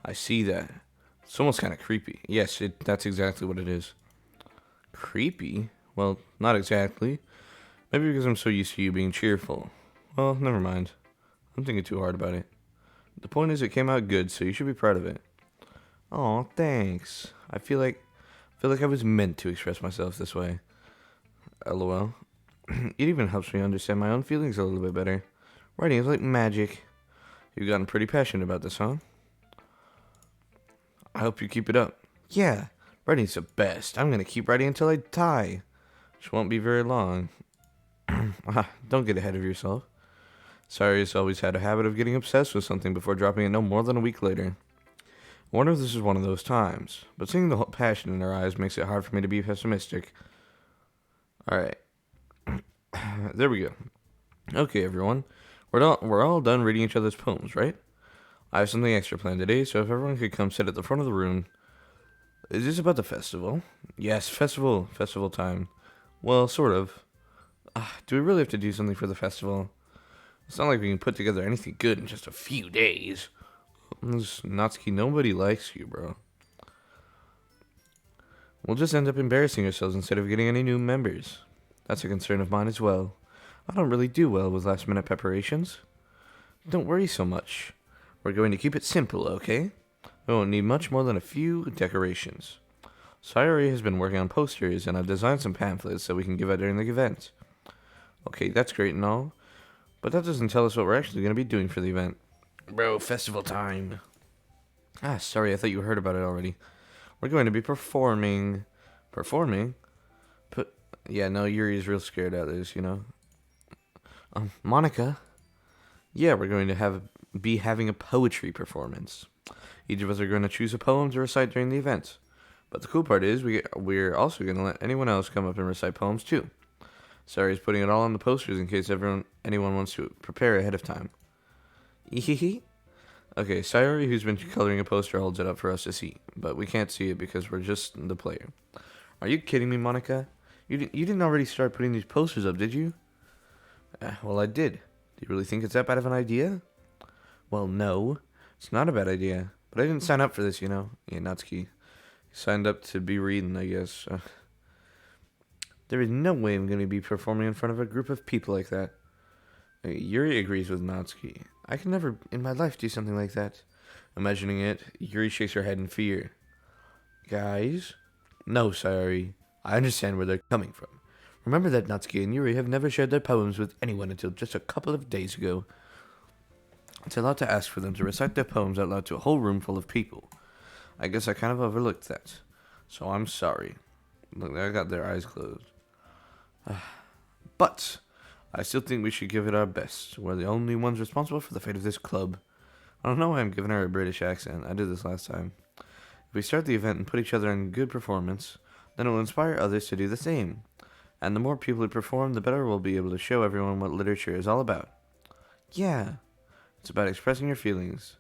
I see that. It's almost kind of creepy. Yes, that's exactly what it is. Creepy? Well, not exactly. Maybe because I'm so used to you being cheerful. Well, never mind. I'm thinking too hard about it. The point is it came out good, so you should be proud of it. Aw, thanks. I feel like I was meant to express myself this way. LOL. It even helps me understand my own feelings a little bit better. Writing is like magic. You've gotten pretty passionate about this, huh? I hope you keep it up. Yeah, writing's the best. I'm gonna keep writing until I die. Which won't be very long. Don't get ahead of yourself. Cyrus always had a habit of getting obsessed with something before dropping it no more than a week later. I wonder if this is one of those times, but seeing the passion in her eyes makes it hard for me to be pessimistic. Alright. There we go. Okay, everyone. We're all done reading each other's poems, right? I have something extra planned today, so if everyone could come sit at the front of the room. Is this about the festival? Yes, festival time. Well, sort of. Do we really have to do something for the festival? It's not like we can put together anything good in just a few days. Natsuki, nobody likes you, bro. We'll just end up embarrassing ourselves instead of getting any new members. That's a concern of mine as well. I don't really do well with last-minute preparations. Don't worry so much. We're going to keep it simple, okay? We won't need much more than a few decorations. Sayori has been working on posters, and I've designed some pamphlets that we can give out during the event. Okay, that's great and all, but that doesn't tell us what we're actually going to be doing for the event. Bro, festival time. Sorry, I thought you heard about it already. We're going to be performing. Performing? Yeah, no, Yuri's real scared at this, you know. Monica? Yeah, we're going to be having a poetry performance. Each of us are going to choose a poem to recite during the event. But the cool part is we're also going to let anyone else come up and recite poems too. Sorry's putting it all on the posters in case anyone wants to prepare ahead of time. Ehehe. Okay, Sayori, who's been coloring a poster, holds it up for us to see, but we can't see it because we're just the player. Are you kidding me, Monica? You didn't already start putting these posters up, did you? Well, I did. Do you really think it's that bad of an idea? Well, no. It's not a bad idea. But I didn't sign up for this, you know. Yeah, Natsuki. You signed up to be reading, I guess. There is no way I'm going to be performing in front of a group of people like that. Yuri agrees with Natsuki. I can never in my life do something like that. Imagining it, Yuri shakes her head in fear. Guys? No, Sayori. I understand where they're coming from. Remember that Natsuki and Yuri have never shared their poems with anyone until just a couple of days ago. It's a lot to ask for them to recite their poems out loud to a whole room full of people. I guess I kind of overlooked that. So I'm sorry. Look, I got their eyes closed. But I still think we should give it our best. We're the only ones responsible for the fate of this club. I don't know why I'm giving her a British accent. I did this last time. If we start the event and put each other in good performance, then it will inspire others to do the same. And the more people who perform, the better we'll be able to show everyone what literature is all about. Yeah, it's about expressing your feelings,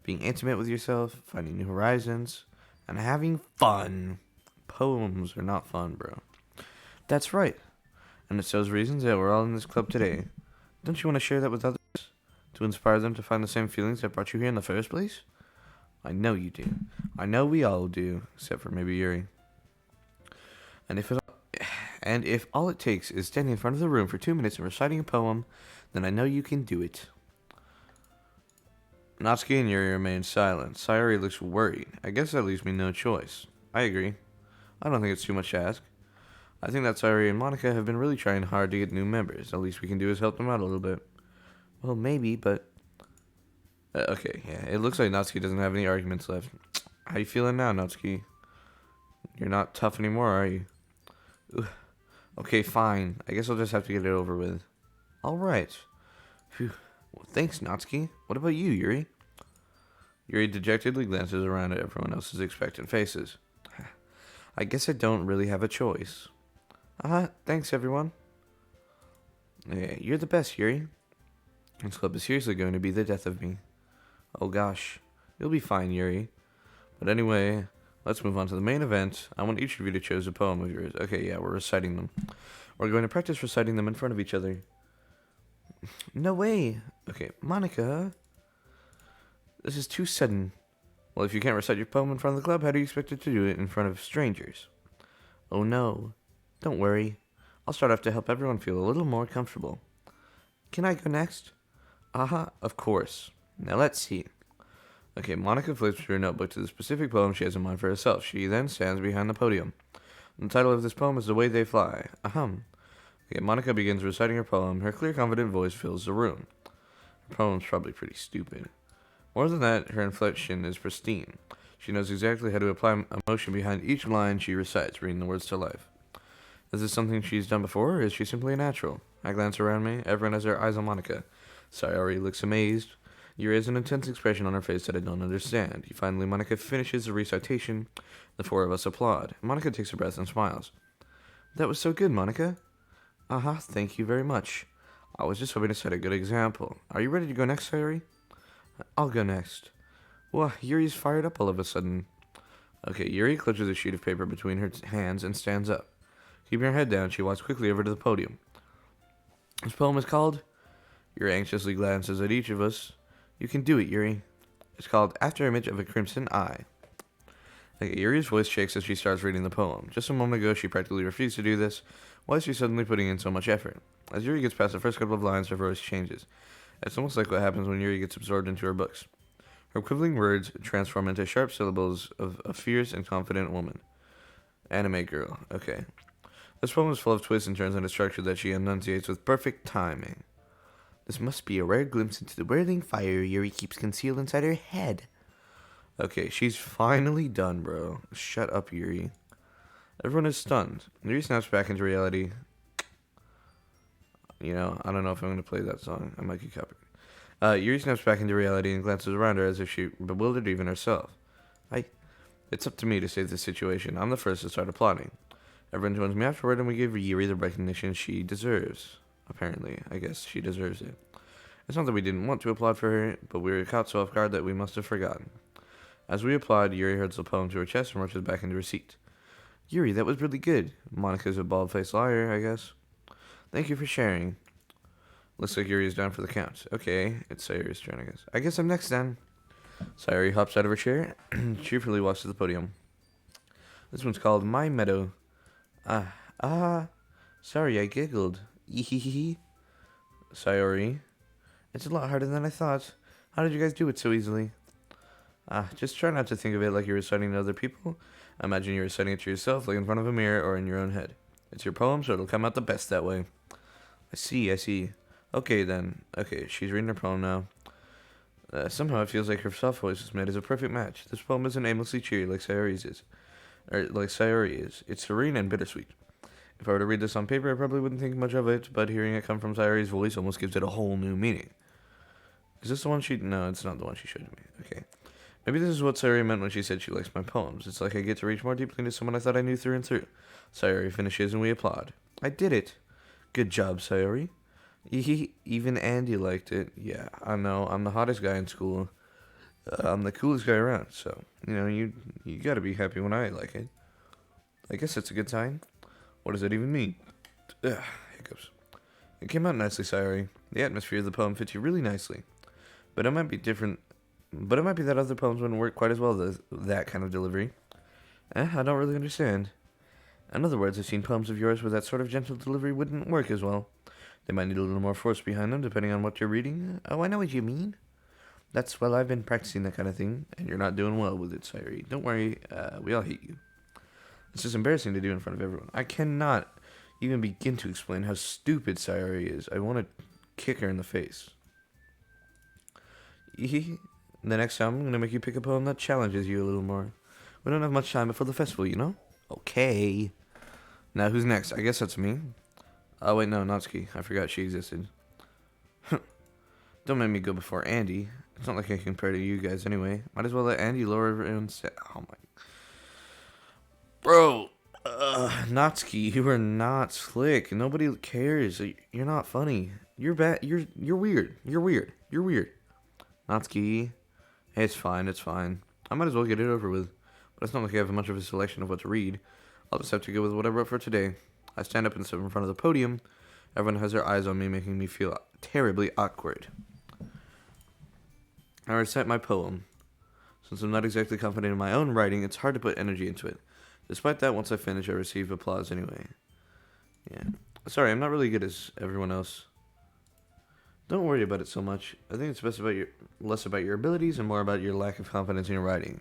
being intimate with yourself, finding new horizons, and having fun. Poems are not fun, bro. That's right. And it's those reasons that we're all in this club today. Don't you want to share that with others? To inspire them to find the same feelings that brought you here in the first place? I know you do. I know we all do, except for maybe Yuri. And And if all it takes is standing in front of the room for 2 minutes and reciting a poem, then I know you can do it. Natsuki and Yuri remain silent. Sayori looks worried. I guess that leaves me no choice. I agree. I don't think it's too much to ask. I think that Sayori and Monica have been really trying hard to get new members. The least we can do is help them out a little bit. Well, maybe, but... okay, yeah, it looks like Natsuki doesn't have any arguments left. How you feeling now, Natsuki? You're not tough anymore, are you? Ugh. Okay, fine. I guess I'll just have to get it over with. Alright. Phew. Well, thanks, Natsuki. What about you, Yuri? Yuri dejectedly glances around at everyone else's expectant faces. I guess I don't really have a choice. Thanks, everyone. Yeah, you're the best, Yuri. This club is seriously going to be the death of me. Oh gosh. You'll be fine, Yuri. But anyway, let's move on to the main event. I want each of you to choose a poem of yours. Okay, yeah, we're reciting them. We're going to practice reciting them in front of each other. No way. Okay, Monica. This is too sudden. Well, if you can't recite your poem in front of the club, how do you expect it to do it in front of strangers? Oh no. Don't worry. I'll start off to help everyone feel a little more comfortable. Can I go next? Of course. Now let's see. Okay, Monica flips through her notebook to the specific poem she has in mind for herself. She then stands behind the podium. The title of this poem is The Way They Fly. Okay, Monica begins reciting her poem. Her clear, confident voice fills the room. Her poem's probably pretty stupid. More than that, her inflection is pristine. She knows exactly how to apply emotion behind each line she recites, bringing the words to life. Is this something she's done before, or is she simply a natural? I glance around me. Everyone has their eyes on Monica. Sayori looks amazed. Yuri has an intense expression on her face that I don't understand. Finally, Monica finishes the recitation. The four of us applaud. Monica takes a breath and smiles. That was so good, Monica. Thank you very much. I was just hoping to set a good example. Are you ready to go next, Sayori? I'll go next. Wow, Yuri's fired up all of a sudden. Okay, Yuri clutches a sheet of paper between her hands and stands up. Keeping her head down, she walks quickly over to the podium. This poem is called... Yuri anxiously glances at each of us. You can do it, Yuri. It's called After Image of a Crimson Eye. Okay, Yuri's voice shakes as she starts reading the poem. Just a moment ago, she practically refused to do this. Why is she suddenly putting in so much effort? As Yuri gets past the first couple of lines, her voice changes. It's almost like what happens when Yuri gets absorbed into her books. Her quibbling words transform into sharp syllables of a fierce and confident woman. Anime girl. Okay. This poem is full of twists and turns and a structure that she enunciates with perfect timing. This must be a rare glimpse into the whirling fire Yuri keeps concealed inside her head. Okay, she's finally done, bro. Shut up, Yuri. Everyone is stunned. Yuri snaps back into reality. You know, I don't know if I'm going to play that song. I might get copied. Yuri snaps back into reality and glances around her as if she bewildered even herself. It's up to me to save this situation. I'm the first to start applauding. Everyone joins me afterward and we give Yuri the recognition she deserves. Apparently, I guess she deserves it. It's not that we didn't want to applaud for her, but we were caught so off guard that we must have forgotten. As we applaud, Yuri hurls the poem to her chest and rushes back into her seat. Yuri, that was really good. Monica's a bald-faced liar, I guess. Thank you for sharing. Looks like Yuri is down for the count. Okay, it's Sayori's turn, I guess. I guess I'm next then. Sayori hops out of her chair and cheerfully walks to the podium. This one's called My Meadow. Sorry, I giggled. Ehehehe. Sayori. It's a lot harder than I thought. How did you guys do it so easily? Just try not to think of it like you're reciting to other people. Imagine you're reciting it to yourself, like in front of a mirror or in your own head. It's your poem, so it'll come out the best that way. I see. Okay, then. Okay, she's reading her poem now. Somehow it feels like her soft voice is made as a perfect match. This poem isn't aimlessly cheery like Sayori's is. Like Sayori is. It's serene and bittersweet. If I were to read this on paper, I probably wouldn't think much of it, but hearing it come from Sayori's voice almost gives it a whole new meaning. Is this the one she... No, it's not the one she showed me. Okay. Maybe this is what Sayori meant when she said she likes my poems. It's like I get to reach more deeply into someone I thought I knew through and through. Sayori finishes and we applaud. I did it. Good job, Sayori. Even Andy liked it. Yeah, I know. I'm the hottest guy in school. I'm the coolest guy around, so, you gotta be happy when I like it. I guess that's a good sign. What does that even mean? Hiccups. It came out nicely, Sayori. The atmosphere of the poem fits you really nicely. But it might be different. But it might be that other poems wouldn't work quite as well as that kind of delivery. I don't really understand. In other words, I've seen poems of yours where that sort of gentle delivery wouldn't work as well. They might need a little more force behind them, depending on what you're reading. Oh, I know what you mean. Well, I've been practicing that kind of thing, and you're not doing well with it, Sayuri. Don't worry, we all hate you. It's just embarrassing to do in front of everyone. I cannot even begin to explain how stupid Sayuri is. I want to kick her in the face. The next time, I'm going to make you pick a poem that challenges you a little more. We don't have much time before the festival, you know? Okay. Now, who's next? I guess that's me. Oh, wait, no, Natsuki. I forgot she existed. Don't make me go before Andy. It's not like I can compare to you guys anyway. Might as well let Andy lower everyone's set. Oh, my. Bro. Natsuki, you are not slick. Nobody cares. You're not funny. You're bad. You're weird. You're weird. You're weird. Natsuki. Hey, it's fine. It's fine. I might as well get it over with. But it's not like I have much of a selection of what to read. I'll just have to go with what I wrote for today. I stand up and sit in front of the podium. Everyone has their eyes on me, making me feel terribly awkward. I recite my poem. Since I'm not exactly confident in my own writing, it's hard to put energy into it. Despite that, once I finish, I receive applause anyway. Yeah. Sorry, I'm not really good as everyone else. Don't worry about it so much. I think it's less about your abilities and more about your lack of confidence in your writing.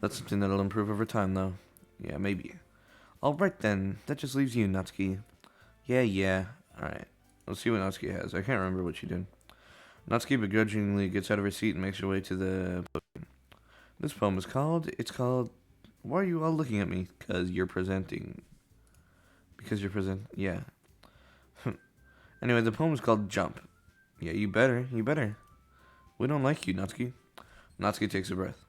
That's something that'll improve over time, though. Yeah, maybe. Alright then, that just leaves you, Natsuki. Yeah. Alright. Let's see what Natsuki has. I can't remember what she did. Natsuki begrudgingly gets out of her seat and makes her way to the podium. This poem is called... Why are you all looking at me? Because you're presenting. Yeah. Anyway, the poem is called Jump. Yeah, you better. We don't like you, Natsuki. Natsuki takes a breath.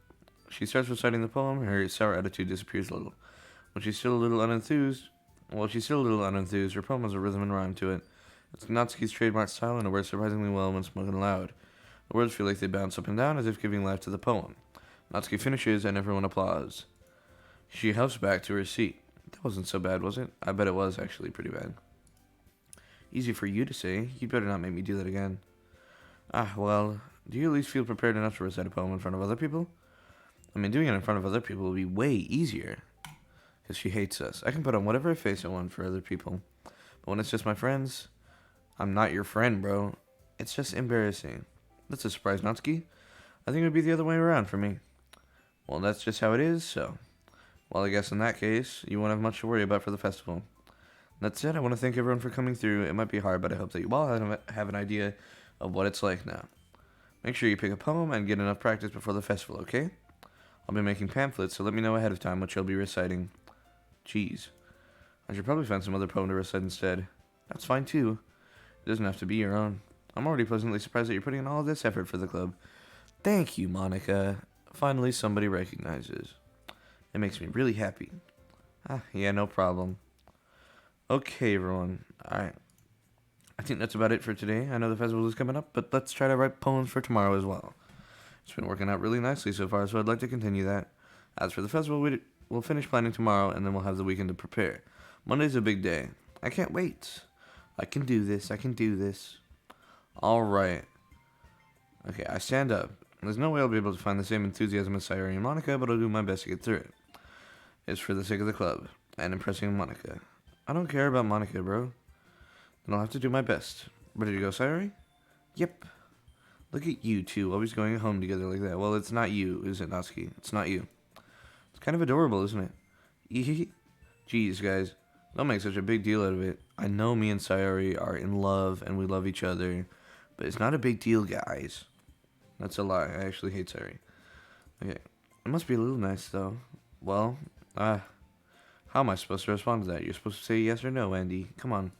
She starts reciting the poem, her sour attitude disappears a little. While she's still a little unenthused, her poem has a rhythm and rhyme to it. It's Natsuki's trademark style and it works surprisingly well when spoken aloud. The words feel like they bounce up and down as if giving life to the poem. Natsuki finishes and everyone applauds. She hops back to her seat. That wasn't so bad, was it? I bet it was actually pretty bad. Easy for you to say. You'd better not make me do that again. Well, do you at least feel prepared enough to recite a poem in front of other people? I mean, doing it in front of other people would be way easier. Because she hates us. I can put on whatever face I want for other people. But when it's just my friends, I'm not your friend, bro. It's just embarrassing. That's a surprise, Natsuki. I think it would be the other way around for me. Well, that's just how it is, so... Well, I guess in that case, you won't have much to worry about for the festival. That's it. I want to thank everyone for coming through. It might be hard, but I hope that you all have an idea of what it's like now. Make sure you pick a poem and get enough practice before the festival, okay? I'll be making pamphlets, so let me know ahead of time what you'll be reciting. Jeez. I should probably find some other poem to recite instead. That's fine, too. It doesn't have to be your own. I'm already pleasantly surprised that you're putting in all of this effort for the club. Thank you, Monica. Finally, somebody recognizes. It makes me really happy. Yeah, no problem. Okay, everyone. Alright. I think that's about it for today. I know the festival is coming up, but let's try to write poems for tomorrow as well. It's been working out really nicely so far, so I'd like to continue that. As for the festival, we'll finish planning tomorrow, and then we'll have the weekend to prepare. Monday's a big day. I can't wait. I can do this. Alright. Okay, I stand up. There's no way I'll be able to find the same enthusiasm as Sayuri and Monica, but I'll do my best to get through it. It's for the sake of the club, and impressing Monica. I don't care about Monica, bro. Then I'll have to do my best. Ready to go, Sayuri? Yep. Look at you two, always going home together like that. Well, it's not you, is it, Natsuki? It's not you. It's kind of adorable, isn't it? Jeez, guys. Don't make such a big deal out of it. I know me and Sayuri are in love, and we love each other. But it's not a big deal, guys. That's a lie. I actually hate Sayuri. Okay. It must be a little nice, though. Well, how am I supposed to respond to that? You're supposed to say yes or no, Andy. Come on.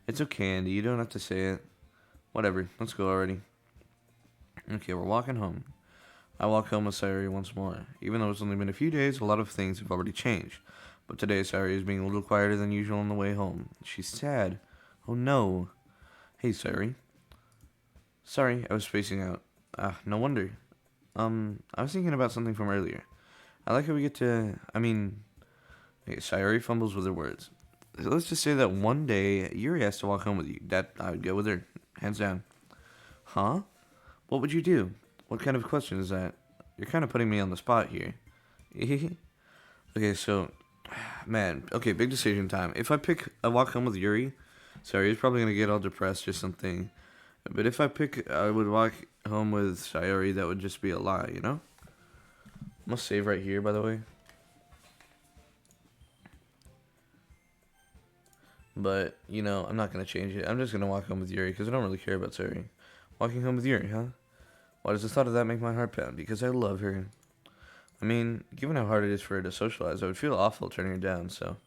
It's okay, Andy. You don't have to say it. Whatever. Let's go already. Okay, we're walking home. I walk home with Sayuri once more. Even though it's only been a few days, a lot of things have already changed. But today, Sayuri is being a little quieter than usual on the way home. She's sad. Oh, no. Hey, Sayuri. Sorry, I was spacing out. No wonder. I was thinking about something from earlier. I like how we get to... Okay, Sayuri fumbles with her words. Let's just say that one day, Yuri has to walk home with you. That I would go with her. Hands down. Huh? What would you do? What kind of question is that? You're kind of putting me on the spot here. Okay, so Man, okay, big decision time. If I walk home with Yuri, sorry, he's probably gonna get all depressed or something. But if I would walk home with Sayori, that would just be a lie, you know? I'm gonna save right here, by the way. But, you know, I'm not gonna change it. I'm just gonna walk home with Yuri, because I don't really care about Sayori. Walking home with Yuri, huh? Why does the thought of that make my heart pound? Because I love her. I mean, given how hard it is for her to socialize, I would feel awful turning her down, so...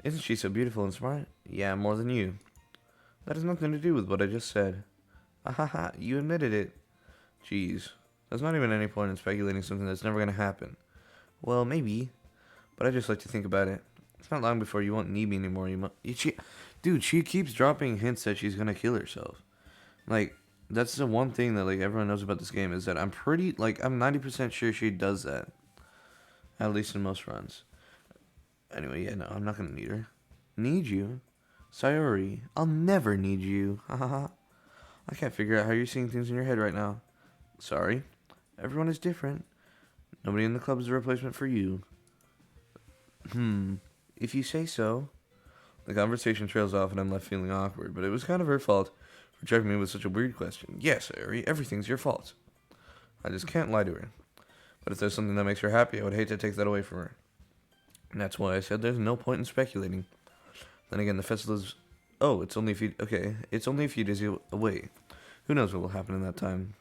Isn't she so beautiful and smart? Yeah, more than you. That has nothing to do with what I just said. Ahaha, you admitted it. Jeez. There's not even any point in speculating something that's never gonna happen. Well, maybe. But I just like to think about it. It's not long before you won't need me anymore. Dude, she keeps dropping hints that she's gonna kill herself. Like, that's the one thing that, like, everyone knows about this game is that I'm 90% sure she does that. At least in most runs. Anyway, yeah, no, I'm not gonna need her. Need you? Sayori, I'll never need you. Hahaha. I can't figure out how you're seeing things in your head right now. Sorry. Everyone is different. Nobody in the club is a replacement for you. If you say so. The conversation trails off and I'm left feeling awkward, but it was kind of her fault for driving me with such a weird question. Yes, Sayori, everything's your fault. I just can't lie to her. But if there's something that makes her happy, I would hate to take that away from her. And that's why I said there's no point in speculating. Then again, the festival is... Oh, it's only a few... Okay, it's only a few days away. Who knows what will happen in that time.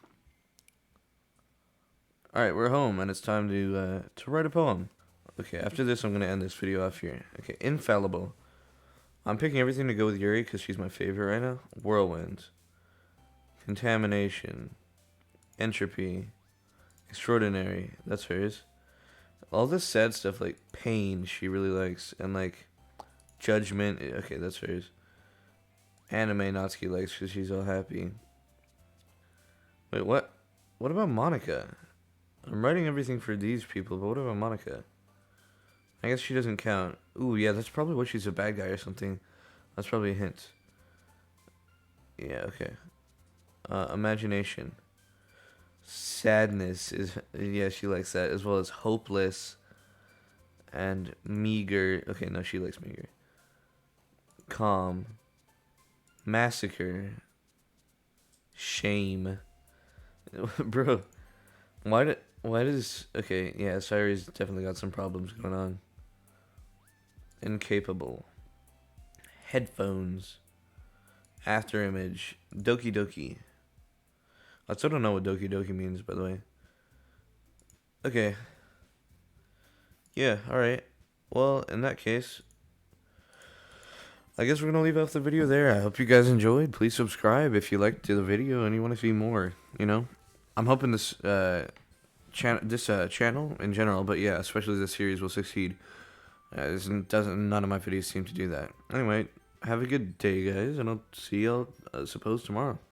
Alright, we're home, and it's time to write a poem. Okay, after this, I'm going to end this video off here. Okay, infallible. I'm picking everything to go with Yuri, because she's my favorite right now. Whirlwind. Contamination. Entropy. Extraordinary. That's hers. All this sad stuff, like pain, she really likes. And, like, judgment. Okay, that's hers. Anime Natsuki likes because she's all happy. Wait, what? What about Monica? I'm writing everything for these people, but what about Monica? I guess she doesn't count. Ooh, yeah, that's probably what she's a bad guy or something. That's probably a hint. Yeah, okay. Imagination. Sadness is... Yeah, she likes that. As well as hopeless. And meager. Okay, no, she likes meager. Calm. Massacre. Shame. Bro. Why does... Okay, yeah, Sayori's definitely got some problems going on. Incapable. Headphones. After image. Doki Doki. I still don't know what Doki Doki means, by the way. Okay. Yeah, alright. Well, in that case, I guess we're going to leave off the video there. I hope you guys enjoyed. Please subscribe if you liked the video and you want to see more, you know? I'm hoping this channel in general, but yeah, especially this series will succeed. None of my videos seem to do that. Anyway, have a good day, guys, and I'll see y'all, suppose, tomorrow.